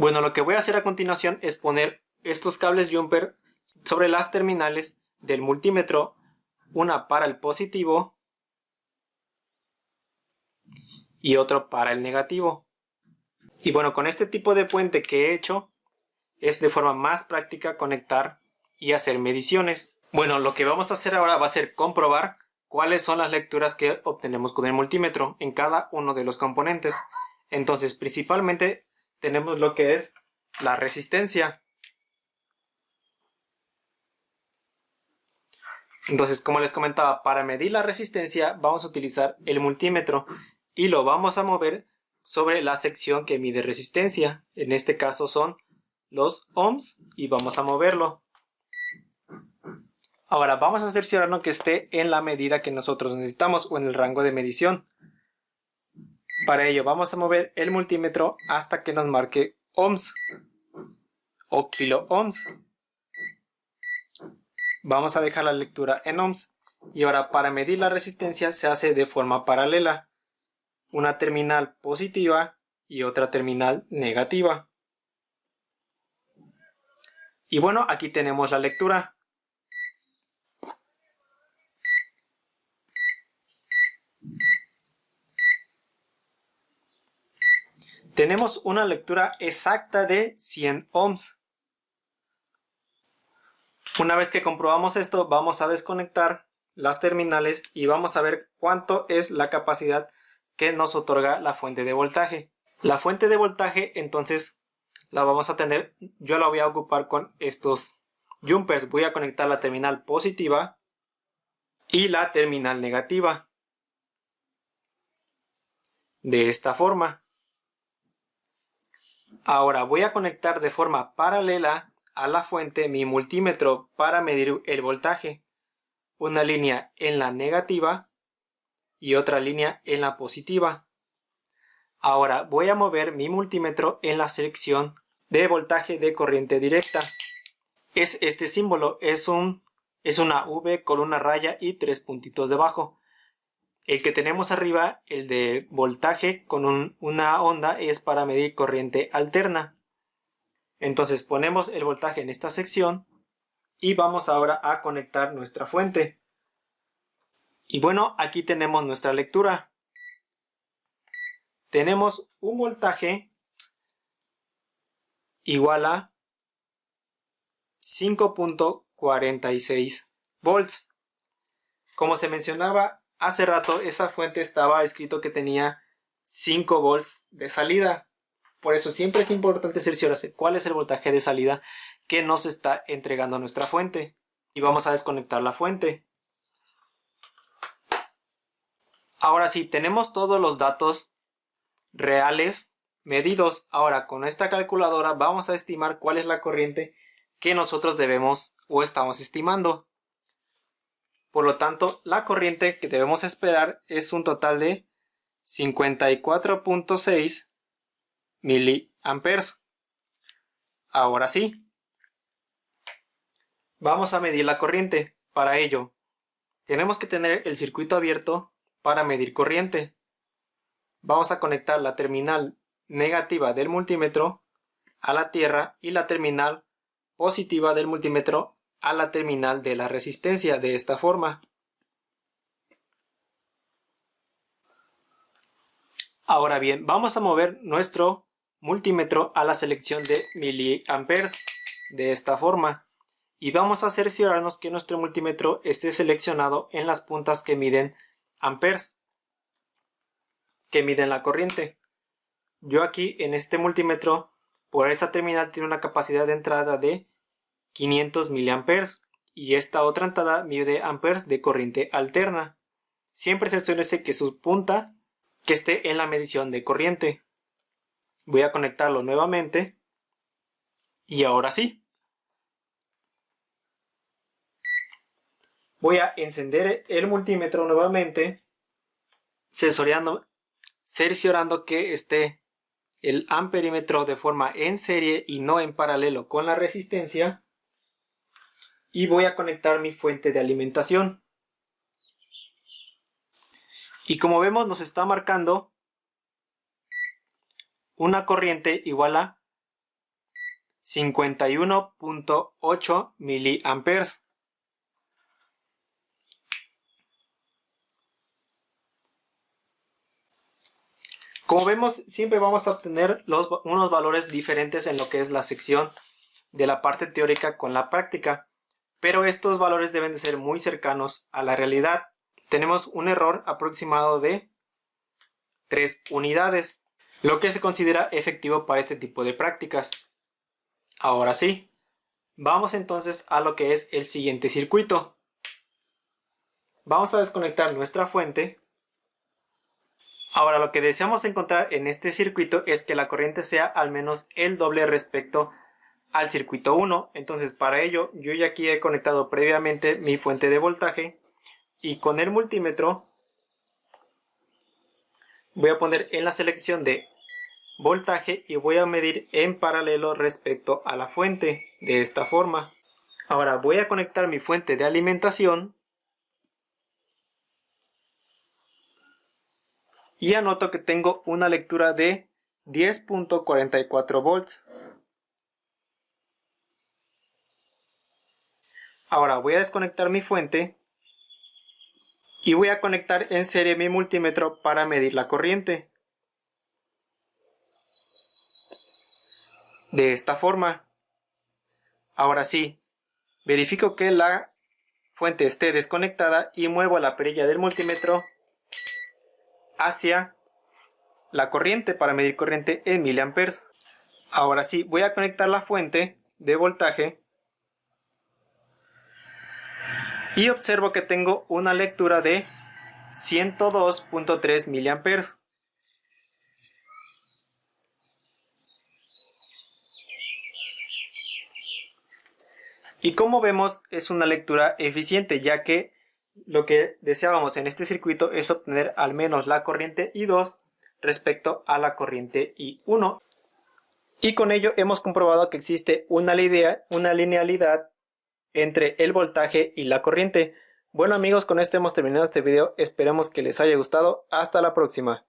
Bueno, lo que voy a hacer a continuación es poner estos cables jumper sobre las terminales del multímetro, una para el positivo y otro para el negativo. Y bueno, con este tipo de puente que he hecho, es de forma más práctica conectar y hacer mediciones. Bueno, lo que vamos a hacer ahora va a ser comprobar cuáles son las lecturas que obtenemos con el multímetro en cada uno de los componentes. Entonces, principalmente tenemos lo que es la resistencia. Entonces, como les comentaba, para medir la resistencia vamos a utilizar el multímetro y lo vamos a mover sobre la sección que mide resistencia. En este caso son los ohms y vamos a moverlo. Ahora vamos a cerciorarnos que esté en la medida que nosotros necesitamos o en el rango de medición. Para ello vamos a mover el multímetro hasta que nos marque ohms o kilo ohms. Vamos a dejar la lectura en ohms. Y ahora para medir la resistencia se hace de forma paralela. Una terminal positiva y otra terminal negativa. Y bueno, aquí tenemos la lectura. Tenemos una lectura exacta de 100 ohms. Una vez que comprobamos esto, vamos a desconectar las terminales y vamos a ver cuánto es la capacidad que nos otorga la fuente de voltaje. La fuente de voltaje entonces la vamos a tener, yo la voy a ocupar con estos jumpers. Voy a conectar la terminal positiva y la terminal negativa. De esta forma. Ahora voy a conectar de forma paralela a la fuente mi multímetro para medir el voltaje. Una línea en la negativa y otra línea en la positiva. Ahora voy a mover mi multímetro en la sección de voltaje de corriente directa. Es este símbolo, es una V con una raya y 3 puntitos debajo. El que tenemos arriba, el de voltaje con una onda, es para medir corriente alterna. Entonces ponemos el voltaje en esta sección y vamos ahora a conectar nuestra fuente. Y bueno, aquí tenemos nuestra lectura. Tenemos un voltaje igual a 5.46 volts. Como se mencionaba hace rato, esa fuente estaba escrito que tenía 5 volts de salida. Por eso siempre es importante cerciorarse cuál es el voltaje de salida que nos está entregando nuestra fuente. Y vamos a desconectar la fuente. Ahora sí, tenemos todos los datos reales medidos. Ahora con esta calculadora vamos a estimar cuál es la corriente que nosotros debemos o estamos estimando. Por lo tanto, la corriente que debemos esperar es un total de 54.6 miliamperes. Ahora sí, vamos a medir la corriente. Para ello, tenemos que tener el circuito abierto para medir corriente. Vamos a conectar la terminal negativa del multímetro a la tierra y la terminal positiva del multímetro a la terminal de la resistencia de esta forma. Ahora bien, vamos a mover nuestro multímetro a la selección de miliamperes de esta forma y vamos a cerciorarnos que nuestro multímetro esté seleccionado en las puntas que miden amperes, que miden la corriente. Yo aquí en este multímetro, por esta terminal tiene una capacidad de entrada de 500 miliamperes y esta otra entrada mide amperes de corriente alterna. Siempre cerciórese que su punta que esté en la medición de corriente. Voy a conectarlo nuevamente y ahora sí. Voy a encender el multímetro nuevamente, cerciorando que esté el amperímetro de forma en serie y no en paralelo con la resistencia. Y voy a conectar mi fuente de alimentación. Y como vemos nos está marcando una corriente igual a 51.8 miliamperes. Como vemos, siempre vamos a obtener unos valores diferentes en lo que es la sección de la parte teórica con la práctica, pero estos valores deben de ser muy cercanos a la realidad. Tenemos un error aproximado de 3 unidades, lo que se considera efectivo para este tipo de prácticas. Ahora sí, vamos entonces a lo que es el siguiente circuito. Vamos a desconectar nuestra fuente. Ahora lo que deseamos encontrar en este circuito es que la corriente sea al menos el doble respecto al circuito 1. Entonces para ello yo ya aquí he conectado previamente mi fuente de voltaje y con el multímetro voy a poner en la selección de voltaje y voy a medir en paralelo respecto a la fuente de esta forma. Ahora voy a conectar mi fuente de alimentación y anoto que tengo una lectura de 10.44 volts. Ahora voy a desconectar mi fuente y voy a conectar en serie mi multímetro para medir la corriente. De esta forma. Ahora sí, verifico que la fuente esté desconectada y muevo la perilla del multímetro hacia la corriente para medir corriente en miliamperes. Ahora sí, voy a conectar la fuente de voltaje y observo que tengo una lectura de 102.3 miliamperes. Y como vemos, es una lectura eficiente, ya que lo que deseábamos en este circuito es obtener al menos la corriente I2 respecto a la corriente I1. Y con ello hemos comprobado que existe una linealidad entre el voltaje y la corriente. Bueno amigos, con esto hemos terminado este video. Esperemos que les haya gustado. Hasta la próxima.